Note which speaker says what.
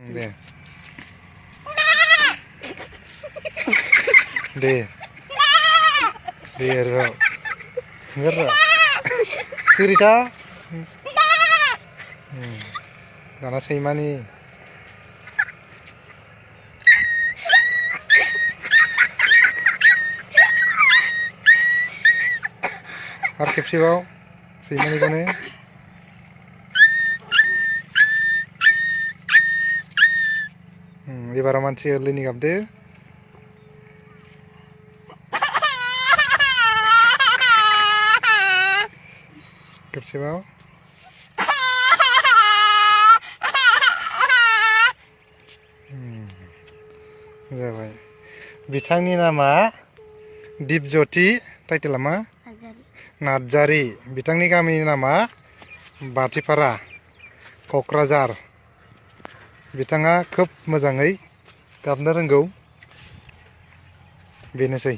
Speaker 1: दे दे दे र सिरिथा दाना सैमानि आरो खेबसेबाव सैमानिखौनो एबाराव मानसि गोरलैनि गाबदो खेबसेबाव जाबाय बिथांनि नामा दिपज्योति टाइटेला मा नार्जारी बिथांनि गामिनि नामा बाथिपारा क'क्राझार बिथाङा खोब मोजाङै गाबनो रोंगौ बेनोसै।